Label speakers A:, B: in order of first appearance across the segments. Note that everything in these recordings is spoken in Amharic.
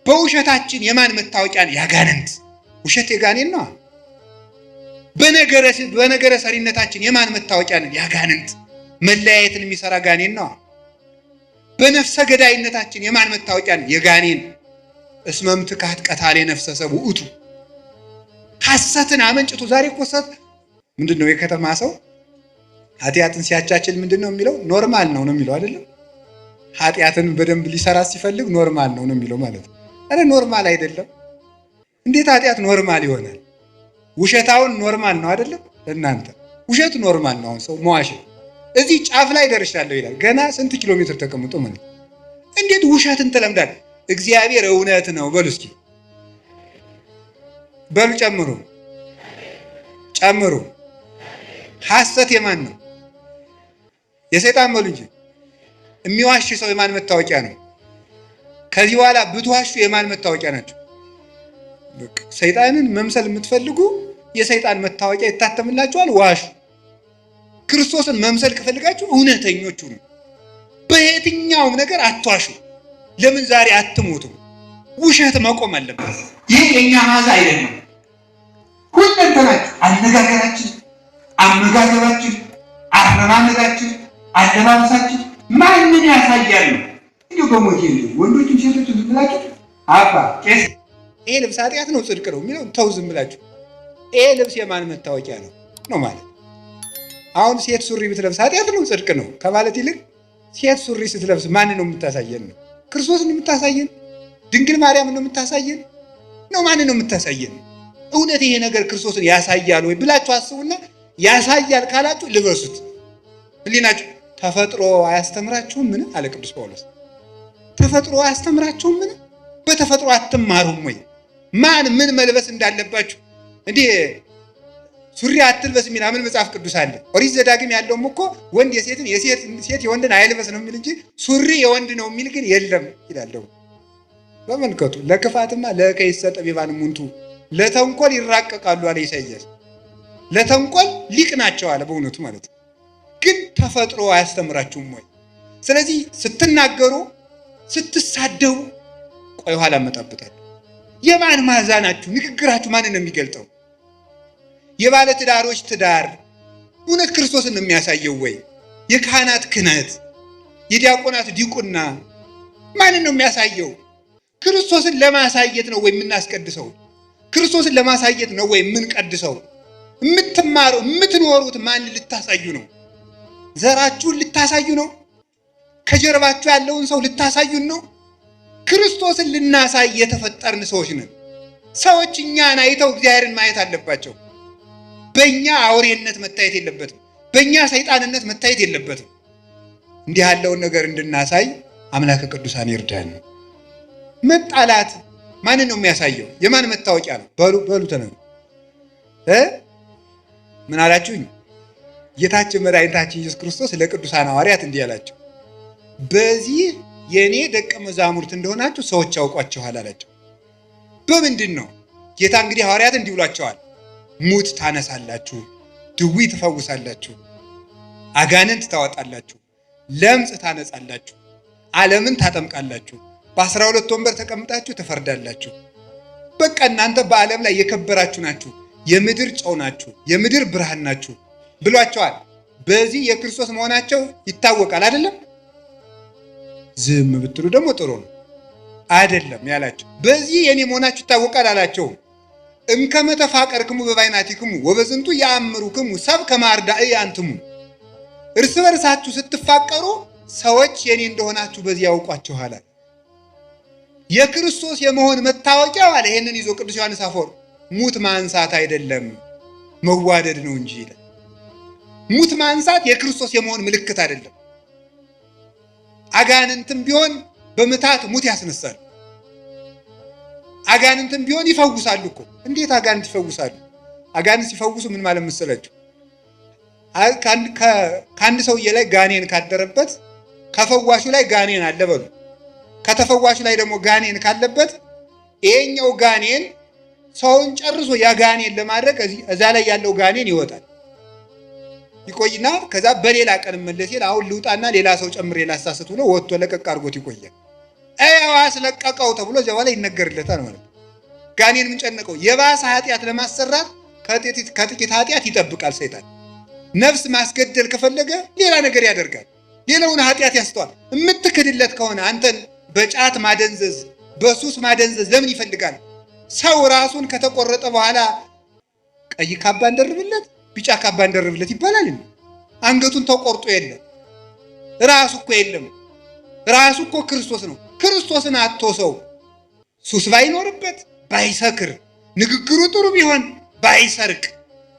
A: በውሸታችን የማን መታወቂያን? ያጋንንት። ውሸት የጋኔን ነው። በነገረ ሰሪነታችን የማን መታወቂያን? ያጋንንት። መለያየትን የሚሰራ ጋኔን ነው። በነፍሰ ገዳይነታችን የማን መታወቂያን? የጋኔን። እስመም ትካት ቀታሌ ነፍሰ ሰብ ውእቱ። ሐሰትን አመንጭቱ። ዛሬ እኮ ሐሰት ምንድነው? የከተማ ሰው ኃጢአትን ሲያቻችል ምንድነው የሚለው? ኖርማል ነው የሚለው አይደለም? ኃጢአትን በደንብ ሊሰራ ሲፈልግ ኖርማል ነው የሚለው ማለት ነው። አረ ኖርማል አይደለም። እንዴት ኃጢአት ኖርማል ይሆናል? ውሸታውን ኖርማል ነው አይደለም? ለእናንተ ውሸት ኖርማል ነው። አሁን ሰው መዋሸ እዚህ ጫፍ ላይ ደርሻለሁ ይላል። ገና ስንት ኪሎ ሜትር ተቀምጦ ማለት እንዴት ውሸትን ትለምዳል? እግዚአብሔር እውነት ነው በሉ እስኪ በሉ። ጨምሩ። ሐሰት የማን ነው? የሰይጣን በሉ እንጂ። የሚዋሽ ሰው የማን መታወቂያ ነው? ከዚህ በኋላ ብትዋሹ የማን መታወቂያ ናቸው? ሰይጣንን መምሰል የምትፈልጉ የሰይጣን መታወቂያ ይታተምላችኋል። ዋሹ። ክርስቶስን መምሰል ከፈልጋችሁ እውነተኞቹ ነው። በየትኛውም ነገር አትዋሹ። ለምን ዛሬ አትሞቱም? ውሸት መቆም አለበት። ይህ የኛ ማዛ አይደለም። ሁለንተናችሁ፣ አነጋገራችን፣ አመጋገባችን፣ አረማመዳችን፣ አለባበሳችን ማንን ያሳያሉ? እንዲሁ በሞቴ ወንዶችም ሴቶችም ዝም ብላችሁ አባ ቄስ ይሄ ልብስ ኃጢአት ነው ጽድቅ ነው የሚለው ተው ዝም ብላችሁ። ይሄ ልብስ የማን መታወቂያ ነው ማለት? አሁን ሴት ሱሪ ብትለብስ ኃጢአት ነው ጽድቅ ነው ከማለት ይልቅ ሴት ሱሪ ስትለብስ ማን ነው የምታሳየን? ነው ክርስቶስን የምታሳየን? ድንግል ማርያም ነው የምታሳየን? ነው ማን ነው የምታሳየን? እውነት ይሄ ነገር ክርስቶስን ያሳያል ወይ ብላችሁ አስቡና ያሳያል ካላችሁ ልበሱት። ህሊናችሁ ተፈጥሮ አያስተምራችሁም? ምን አለ ቅዱስ ጳውሎስ? ተፈጥሮ አያስተምራችሁም? ምን በተፈጥሮ አትማሩም ወይ? ማን ምን መልበስ እንዳለባችሁ እንዴ ሱሪ አትልበስ የሚል ምን መጽሐፍ ቅዱስ አለ? ኦሪት ዘዳግም ያለውም እኮ ወንድ የሴትን ሴት የወንድን አይልበስ ነው የሚል እንጂ ሱሪ የወንድ ነው የሚል ግን የለም ይላል። በመልከቱ ለክፋትማ ለከይሰ ጠቢባን ሙንቱ ለተንኮል ይራቀቃሉ አለ ኢሳይያስ። ለተንኮል ሊቅ ናቸው አለ በእውነቱ ማለት ነው። ግን ተፈጥሮ አያስተምራችሁም ወይ? ስለዚህ ስትናገሩ ስትሳደቡ ቆይ ኋላ መጣበታል። የማን ማዛ ናችሁ? ንግግራችሁ ማንን ነው የሚገልጠው? የባለ ትዳሮች ትዳር እውነት ክርስቶስን ነው የሚያሳየው ወይ? የካህናት ክህነት፣ የዲያቆናት ዲቁና ማንን ነው የሚያሳየው? ክርስቶስን ለማሳየት ነው ወይ የምናስቀድሰው? ክርስቶስን ለማሳየት ነው ወይ የምንቀድሰው? የምትማሩ የምትኖሩት ማን ልታሳዩ ነው? ዘራችሁን ልታሳዩ ነው? ከጀርባችሁ ያለውን ሰው ልታሳዩን ነው? ክርስቶስን ልናሳይ የተፈጠርን ሰዎች ነን። ሰዎች እኛን አይተው እግዚአብሔርን ማየት አለባቸው። በእኛ አውሬነት መታየት የለበትም። በእኛ ሰይጣንነት መታየት የለበትም። እንዲህ ያለውን ነገር እንድናሳይ አምላከ ቅዱሳን ይርዳን። መጣላት ማንን ነው የሚያሳየው? የማን መታወቂያ ነው? በሉ ተነሱ። ምን አላችሁኝ? ጌታችን መድኃኒታችን ኢየሱስ ክርስቶስ ለቅዱሳን ሐዋርያት እንዲህ አላቸው፣ በዚህ የእኔ ደቀ መዛሙርት እንደሆናችሁ ሰዎች ያውቋችኋል አላቸው። በምንድን ነው? ጌታ እንግዲህ ሐዋርያት እንዲህ ብሏቸዋል፣ ሙት ታነሳላችሁ፣ ድዊ ትፈውሳላችሁ፣ አጋንንት ታወጣላችሁ፣ ለምጽ ታነጻላችሁ፣ ዓለምን ታጠምቃላችሁ፣ በ12 ወንበር ተቀምጣችሁ ትፈርዳላችሁ። በቃ እናንተ በዓለም ላይ የከበራችሁ ናችሁ፣ የምድር ጨው ናችሁ፣ የምድር ብርሃን ናችሁ ብሏቸዋል። በዚህ የክርስቶስ መሆናቸው ይታወቃል አይደለም? ዝም ብትሉ ደግሞ ጥሩ ነው አይደለም ያላቸው። በዚህ የኔ መሆናችሁ ይታወቃል አላቸው። እምከመ ተፋቀርክሙ በባይናቲክሙ ወበዝንቱ ያአምሩክሙ ሰብ ከመ አርዳኢ አንትሙ። እርስ በርሳችሁ ስትፋቀሩ ሰዎች የኔ እንደሆናችሁ በዚህ ያውቋችኋል። የክርስቶስ የመሆን መታወቂያው አለ። ይሄንን ይዞ ቅዱስ ዮሐንስ አፈወርቅ ሙት ማንሳት አይደለም መዋደድ ነው እንጂ ይላል። ሙት ማንሳት የክርስቶስ የመሆን ምልክት አይደለም። አጋንንትም ቢሆን በምታት ሙት ያስነሳሉ። አጋንንትም ቢሆን ይፈውሳሉ እኮ። እንዴት አጋንንት ይፈውሳሉ? አጋንንት ሲፈውሱ ምን ማለት መሰላችሁ? ከአንድ ሰውዬ ላይ ጋኔን ካደረበት ከፈዋሹ ላይ ጋኔን አለ በሉ። ከተፈዋሹ ላይ ደግሞ ጋኔን ካለበት ይሄኛው ጋኔን ሰውን ጨርሶ ያ ጋኔን ለማድረግ እዛ ላይ ያለው ጋኔን ይወጣል። ይቆይና ከዛ በሌላ ቀን መለስ ይል አሁን ልውጣና ሌላ ሰው ጨምሬ ላሳስት ብሎ ወጥቶ ለቀቅ አድርጎት ይቆያል። ኤዋስ ለቀቀው ተብሎ ጀዋላ ይነገርለታል ማለት ነው። ጋኔን ምን ጨነቀው? የባሰ ኃጢአት ለማሰራት ከጥቂት ኃጢአት ይጠብቃል ሰይጣን። ነፍስ ማስገደል ከፈለገ ሌላ ነገር ያደርጋል። ሌላውን ኃጢአት ያስተዋል። የምትክድለት ከሆነ አንተን በጫት ማደንዘዝ፣ በሱስ ማደንዘዝ ለምን ይፈልጋል? ሰው ራሱን ከተቆረጠ በኋላ ቀይ ካባ እንደርብለት፣ ቢጫ ካባ እንደርብለት ይባላል። አንገቱን ተቆርጦ የለም ራሱ እኮ የለም። ራሱ እኮ ክርስቶስ ነው። ክርስቶስን አጥቶ ሰው ሱስ ባይኖርበት፣ ባይሰክር፣ ንግግሩ ጥሩ ቢሆን፣ ባይሰርቅ፣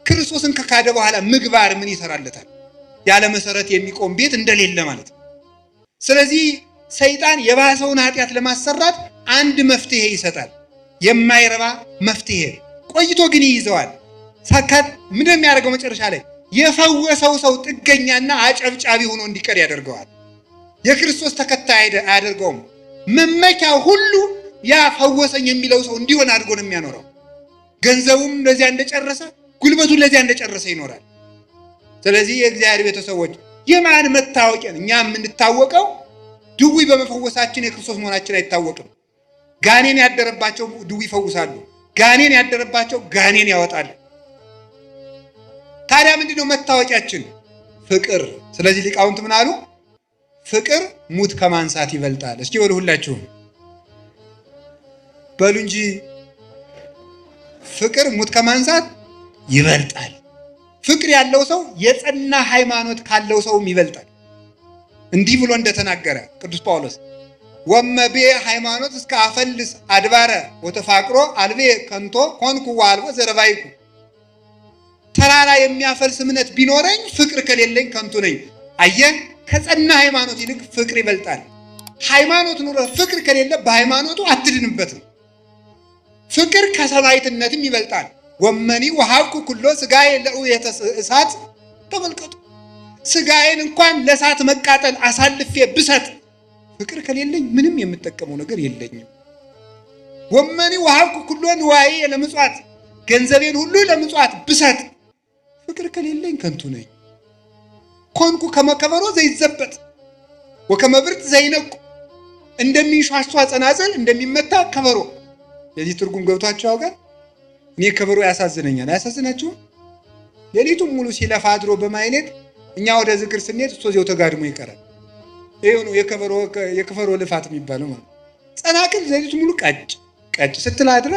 A: ክርስቶስን ከካደ በኋላ ምግባር ምን ይሰራለታል? ያለ መሰረት የሚቆም ቤት እንደሌለ ማለት ነው። ስለዚህ ሰይጣን የባሰውን ኃጢአት ለማሰራት አንድ መፍትሄ ይሰጣል። የማይረባ መፍትሄ ቆይቶ ግን ይይዘዋል። ሰከት ምን የሚያደርገው መጨረሻ ላይ የፈወሰው ሰው ጥገኛና አጨብጫቢ ሆኖ እንዲቀር ያደርገዋል። የክርስቶስ ተከታይ አያደርገውም። መመኪያው ሁሉ ያ ፈወሰኝ የሚለው ሰው እንዲሆን አድርጎ ነው የሚያኖረው። ገንዘቡም ለዚያ እንደጨረሰ፣ ጉልበቱን ለዚያ እንደጨረሰ ይኖራል። ስለዚህ የእግዚአብሔር ቤተሰቦች የማን መታወቂያ? እኛ የምንታወቀው ድውይ በመፈወሳችን የክርስቶስ መሆናችን አይታወቅም። ጋኔን ያደረባቸው ድውይ ይፈውሳሉ። ጋኔን ያደረባቸው ጋኔን ያወጣሉ። ታዲያ ምንድነው መታወቂያችን? ፍቅር። ስለዚህ ሊቃውንት ምን አሉ? ፍቅር ሙት ከማንሳት ይበልጣል። እስኪ በሉ ሁላችሁም በሉ እንጂ ፍቅር ሙት ከማንሳት ይበልጣል። ፍቅር ያለው ሰው የጸና ሃይማኖት ካለው ሰውም ይበልጣል። እንዲህ ብሎ እንደተናገረ ቅዱስ ጳውሎስ ወመቤ ሃይማኖት እስከ አፈልስ አድባረ ወተፋቅሮ አልቤ ከንቶ ኮንኩ ዋልቦ ዘረባይኩ። ተራራ የሚያፈልስ እምነት ቢኖረኝ ፍቅር ከሌለኝ ከንቱ ነኝ። አየህ፣ ከጸና ሃይማኖት ይልቅ ፍቅር ይበልጣል። ሃይማኖት ኑሮ ፍቅር ከሌለ በሃይማኖቱ አትድንበትም። ፍቅር ከሰማዕትነትም ይበልጣል። ወመኒ ወሀብኩ ኩሎ ስጋዬ ለእውየተ እሳት። ተመልከቱ፣ ስጋዬን እንኳን ለእሳት መቃጠል አሳልፌ ብሰጥ ፍቅር ከሌለኝ ምንም የምጠቀመው ነገር የለኝም። ወመኒ ወሀብኩ ኩሎ ንዋዬ ለምጽዋት፣ ገንዘቤን ሁሉ ለምጽዋት ብሰጥ ፍቅር ከሌለኝ ከንቱ ነኝ። ኮንኩ ከመከበሮ ዘይዘበጥ ወከመብርት ዘይነቁ፣ እንደሚንሿሿ ጸናጽል እንደሚመታ ከበሮ። የዚህ ትርጉም ገብቷቸው ያውቃል? እኔ ከበሮ ያሳዝነኛል። አያሳዝናችሁም? ሌሊቱን ሙሉ ሲለፋ አድሮ በማይነት እኛ ወደ ዝክር ስንሄድ እሱ እዚያው ተጋድሞ ይቀራል። ይሄው ነው የከበሮ ልፋት የሚባለው ማለት። ጸናጽል ሌሊቱን ሙሉ ቀጭ ስትል አድራ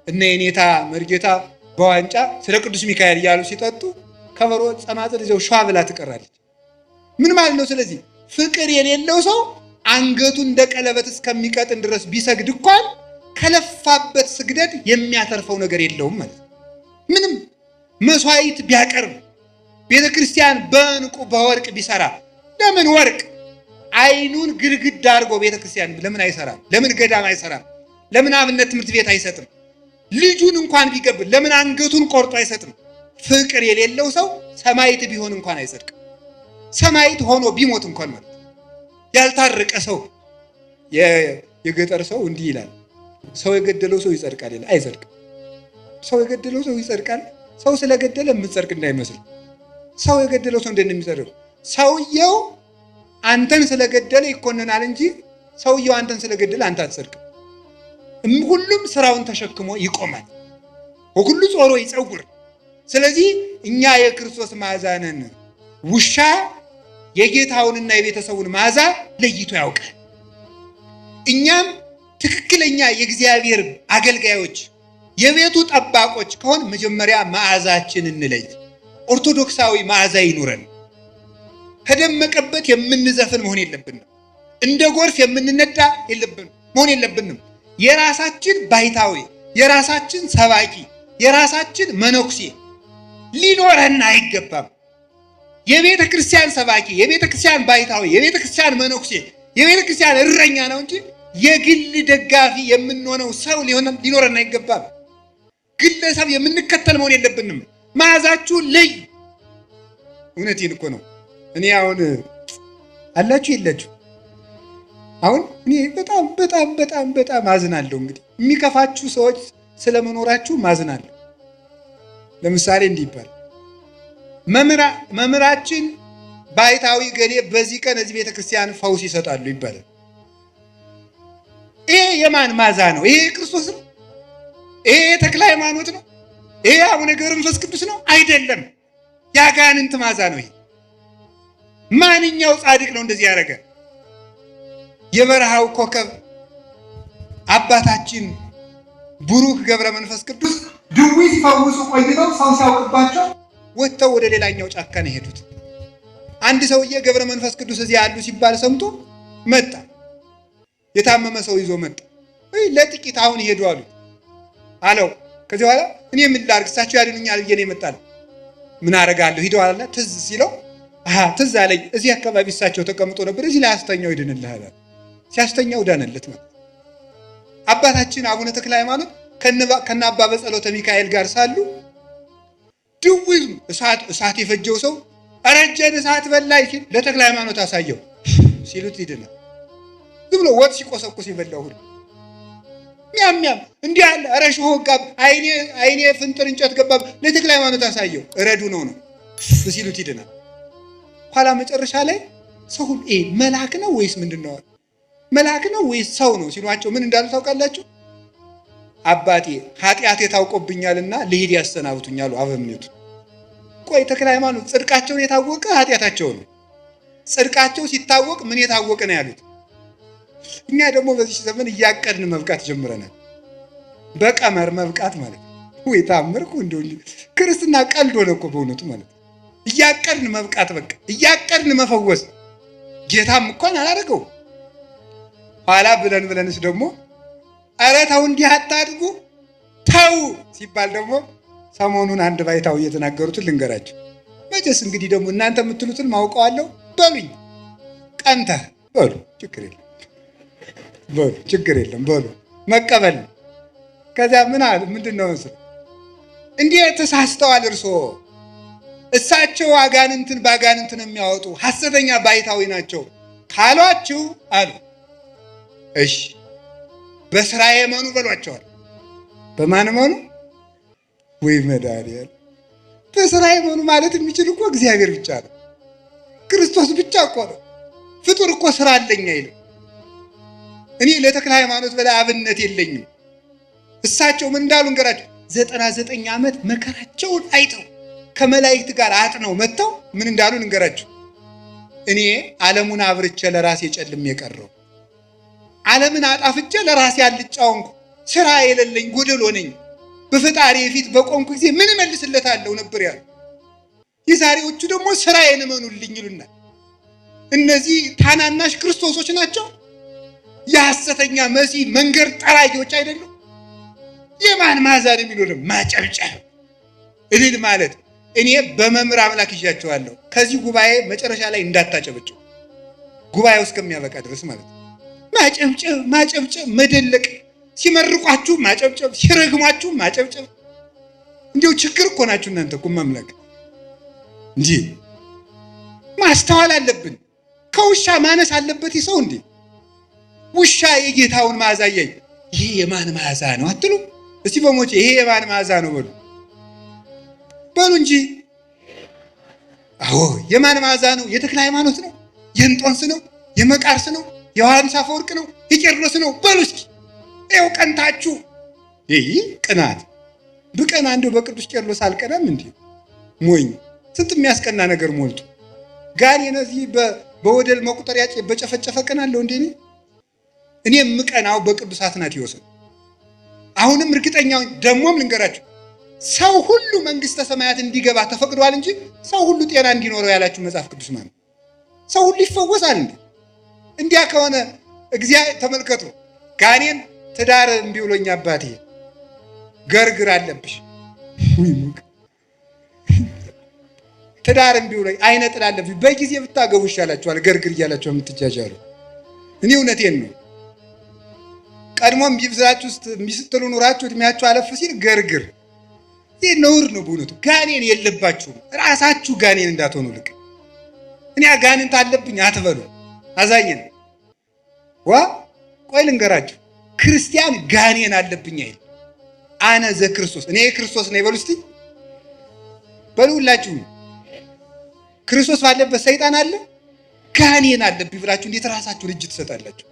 A: እነ የኔታ መርጌታ በዋንጫ ስለ ቅዱስ ሚካኤል እያሉ ሲጠጡ ከበሮ ጸናጽል እዚያው ሸዋ ብላ ትቀራለች። ምን ማለት ነው? ስለዚህ ፍቅር የሌለው ሰው አንገቱ እንደ ቀለበት እስከሚቀጥን ድረስ ቢሰግድ እንኳን ከለፋበት ስግደት የሚያተርፈው ነገር የለውም ማለት ነው። ምንም መስዋዕት ቢያቀርብ፣ ቤተክርስቲያን በእንቁ በወርቅ ቢሰራ፣ ለምን ወርቅ አይኑን ግድግዳ አድርጎ ቤተክርስቲያን ለምን አይሰራም? ለምን ገዳም አይሰራም? ለምን አብነት ትምህርት ቤት አይሰጥም? ልጁን እንኳን ቢገብር ለምን አንገቱን ቆርጦ አይሰጥም? ፍቅር የሌለው ሰው ሰማዕት ቢሆን እንኳን አይጸድቅም። ሰማዕት ሆኖ ቢሞት እንኳን ማለት ያልታረቀ ሰው የገጠር ሰው እንዲህ ይላል፣ ሰው የገደለው ሰው ይጸድቃል ይላል። አይጸድቅም። ሰው የገደለው ሰው ይጸድቃል። ሰው ስለገደለ የምትጸድቅ እንዳይመስል። ሰው የገደለው ሰው እንደሚጸድቅ ሰውየው አንተን ስለገደለ ይኮነናል እንጂ ሰውየው አንተን ስለገደለ አንተ አትጸድቅም። ሁሉም ስራውን ተሸክሞ ይቆማል። ወኩሉ ጾሮ ይጸውር። ስለዚህ እኛ የክርስቶስ መዓዛ ነን። ውሻ የጌታውንና የቤተሰቡን መዓዛ ለይቶ ያውቃል። እኛም ትክክለኛ የእግዚአብሔር አገልጋዮች የቤቱ ጠባቆች ከሆን መጀመሪያ መዓዛችን እንለይ። ኦርቶዶክሳዊ መዓዛ ይኑረን። ከደመቀበት የምንዘፍን መሆን የለብንም። እንደ ጎርፍ የምንነዳ መሆን የለብንም። የራሳችን ባይታዊ፣ የራሳችን ሰባኪ፣ የራሳችን መነኩሴ ሊኖረን አይገባም። የቤተ ክርስቲያን ሰባኪ፣ የቤተ ክርስቲያን ባይታዊ፣ የቤተ ክርስቲያን መነኩሴ፣ የቤተ ክርስቲያን እረኛ ነው እንጂ የግል ደጋፊ የምንሆነው ሰው ሊኖረን አይገባም። ግለሰብ የምንከተል መሆን የለብንም። መዓዛችሁን ለይ። እውነቴን እኮ ነው። እኔ አሁን አላችሁ የላችሁ? አሁን እኔ በጣም በጣም በጣም በጣም አዝናለሁ። እንግዲህ የሚከፋችሁ ሰዎች ስለመኖራችሁ ማዝናለሁ። ለምሳሌ እንዲህ ይባል፣ መምህራችን ባይታዊ ገሌ በዚህ ቀን እዚህ ቤተክርስቲያን ፈውስ ይሰጣሉ ይባላል። የማን ማዛ ነው? ይሄ ክርስቶስ ነው? ይሄ ተክለ ሃይማኖት ነው? ይሄ አቡነ ገብረ መንፈስ ቅዱስ ነው? አይደለም፣ ያጋንንት ማዛ ነው። ይሄ ማንኛው ጻድቅ ነው እንደዚህ ያደረገ? የበረሃው ኮከብ አባታችን ቡሩክ ገብረ መንፈስ ቅዱስ ድውይ ሲፈውሱ ቆይተው ሰው ሲያውቅባቸው ወጥተው ወደ ሌላኛው ጫካ ነው የሄዱት። አንድ ሰውዬ ገብረ መንፈስ ቅዱስ እዚህ ያሉ ሲባል ሰምቶ መጣ። የታመመ ሰው ይዞ መጣ። ለጥቂት አሁን ይሄዱ አለው። ከዚህ በኋላ እኔ ምን ላድርግ? እሳቸው ያድኑኛል ብዬ ነው የመጣለው። ምን አደርጋለሁ? ሂደዋልና ትዝ ሲለው ትዝ አለኝ፣ እዚህ አካባቢ እሳቸው ተቀምጦ ነበር፣ እዚህ ላይ አስተኛው ይድንልሃል። ሲያስተኛው ዳነለት ማለት። አባታችን አቡነ ተክለ ሃይማኖት ከነ አባ በጸሎተ ሚካኤል ጋር ሳሉ ድውይ እሳት የፈጀው ሰው አረጀን እሳት በላይ ሲል ለተክለ ሃይማኖት አሳየው ሲሉት ይድናል። ዝም ብሎ ወጥ ሲቆሰቁስ ይበላው ሁሉ ሚያም እንዲህ አለ። ኧረ ሾህ ጋብ አይኔ ፍንጥር እንጨት ገባብ ለተክለ ሃይማኖት አሳየው እረዱ ነው ሲሉት ይድናል። ኋላ መጨረሻ ላይ ሰው መልአክ ነው ወይስ ምንድነው? መልአክ ነው ወይስ ሰው ነው ሲሏቸው ምን እንዳሉ ታውቃላችሁ? አባቴ ኃጢአቴ ታውቆብኛልና ልሂድ ያሰናብቱኛል አበምኔቱ። ቆይ ተክለ ሃይማኖት ጽድቃቸውን የታወቀ ኃጢአታቸው ነው። ጽድቃቸው ሲታወቅ ምን የታወቀ ነው ያሉት? እኛ ደግሞ በዚህ ዘመን እያቀድን መብቃት ጀምረናል። በቀመር መብቃት ማለት ወይ ታምርኩ እንደው ክርስትና ቀልድ ሆነ እኮ በእውነቱ ማለት እያቀድን መብቃት በቃ እያቀድን መፈወስ ጌታም እንኳን አላደረገው። ኋላ ብለንስ ደግሞ ኧረ ተው እንዲህ አታድርጉ ተው ሲባል ደግሞ ሰሞኑን አንድ ባይታው እየተናገሩትን ልንገራቸው። መቼስ እንግዲህ ደግሞ እናንተ የምትሉትን ማውቀዋለሁ በሉኝ። ቀንተህ በሉ ችግር የለም በሉ መቀበል። ከዚያ ምን አሉ? ምንድነው እሱ እንዲህ ተሳስተዋል እርስዎ እሳቸው አጋንንትን ባጋንንትን የሚያወጡ ሐሰተኛ ባይታዊ ናቸው ካሏችሁ አሉ። እሺ በስራዬ መኑ በሏቸዋል። በማን መኑ? ወይ መድኃኒዓለም በስራዬ መኑ ማለት የሚችል እኮ እግዚአብሔር ብቻ ነው። ክርስቶስ ብቻ እኮ ነው። ፍጡር እኮ ስራ አለኝ አይልም። እኔ ለተክለ ሃይማኖት በላይ አብነት የለኝም። እሳቸው ምን እንዳሉ እንገራቸው። 99 ዓመት መከራቸውን አይተው ከመላእክት ጋር አጥነው መጥተው ምን እንዳሉ እንገራቸው። እኔ ዓለሙን አብርቼ ለራሴ ጨልሜ የቀረው ዓለምን አጣፍቼ ለራሴ አልጫውንኩ ስራ የሌለኝ ጎደሎ ነኝ። በፈጣሪ ፊት በቆምኩ ጊዜ ምን መልስለታለሁ ነበር ያሉ። የዛሬዎቹ ደግሞ ስራዬን እመኑልኝ ይሉናል። እነዚህ ታናናሽ ክርስቶሶች ናቸው። የሐሰተኛ መሲህ መንገድ ጠራጊዎች አይደሉም። የማን ማዛን የሚሉንም ማጨብጨብ እልል ማለት። እኔ በመምህር አምላክ ይዣቸዋለሁ። ከዚህ ጉባኤ መጨረሻ ላይ እንዳታጨበጭቡ ጉባኤው እስከሚያበቃ ድረስ ማለት ነው። ማጨብጨብ መደለቅ፣ ሲመርቋችሁ ማጨብጨብ፣ ሲረግሟችሁ ማጨብጨብ። እንዲሁ ችግር እኮ ናችሁ እናንተ እኮ መምለክ እንጂ ማስተዋል አለብን። ከውሻ ማነስ አለበት ሰው እንዴ? ውሻ የጌታውን መዓዛ ያይ ይሄ የማን መዓዛ ነው አትሉ? እስቲ በሞቼ ይሄ የማን መዓዛ ነው በሉ እንጂ። አዎ የማን መዓዛ ነው? የተክለ ሃይማኖት ነው? የእንጦንስ ነው? የመቃርስ ነው? የዮሐንስ አፈወርቅ ነው? የቄርሎስ ነው? በሉ እስኪ ይኸው ቀንታችሁ። ይህ ቅናት ብቀና እንደው በቅዱስ ቄርሎስ አልቀናም እንዴ? ሞኝ ስንት የሚያስቀና ነገር ሞልቶ ጋር የነዚህ በወደል መቁጠሪያ በጨፈጨፈ ቀናለሁ እንዴ? እኔ የምቀናው በቅዱስ አትናቴዎስ ነው። አሁንም እርግጠኛው ደግሞም ልንገራችሁ፣ ሰው ሁሉ መንግስተ ሰማያት እንዲገባ ተፈቅዷል እንጂ ሰው ሁሉ ጤና እንዲኖረው ያላችሁ መጽሐፍ ቅዱስ ማለት ሰው ሁሉ ይፈወሳል እንዴ? እንዲያ ከሆነ እግዚአብሔር ተመልከቱ። ጋኔን ትዳር እምቢ ብሎኝ አባቴ ገርግር አለብሽ ትዳር እምቢ ብሎኝ አይነ ጥላ አለብሽ በጊዜ ብታገቡ ይሻላችኋል ገርግር እያላችሁ የምትጃጃሉ። እኔ እውነቴን ነው። ቀድሞም ቢብዛችሁ ውስጥ ሚስትሉ ኑራችሁ እድሜያችሁ አለፍ ሲል ገርግር ይህ ነውር ነው በእውነቱ። ጋኔን የለባችሁም። ራሳችሁ ጋኔን እንዳትሆኑ ልቅ እኔ ጋኔን ታለብኝ አትበሉ። አዛኝን ቆይ ልንገራችሁ፣ ክርስቲያን ጋኔን አለብኝ አይል። አነ ዘክርስቶስ እኔ ክርስቶስ ነኝ በሉ እስቲ በሉላችሁ። ክርስቶስ ባለበት ሰይጣን አለ። ጋኔን አለብኝ ብላችሁ እንዴት ራሳችሁን እጅ ትሰጣላችሁ?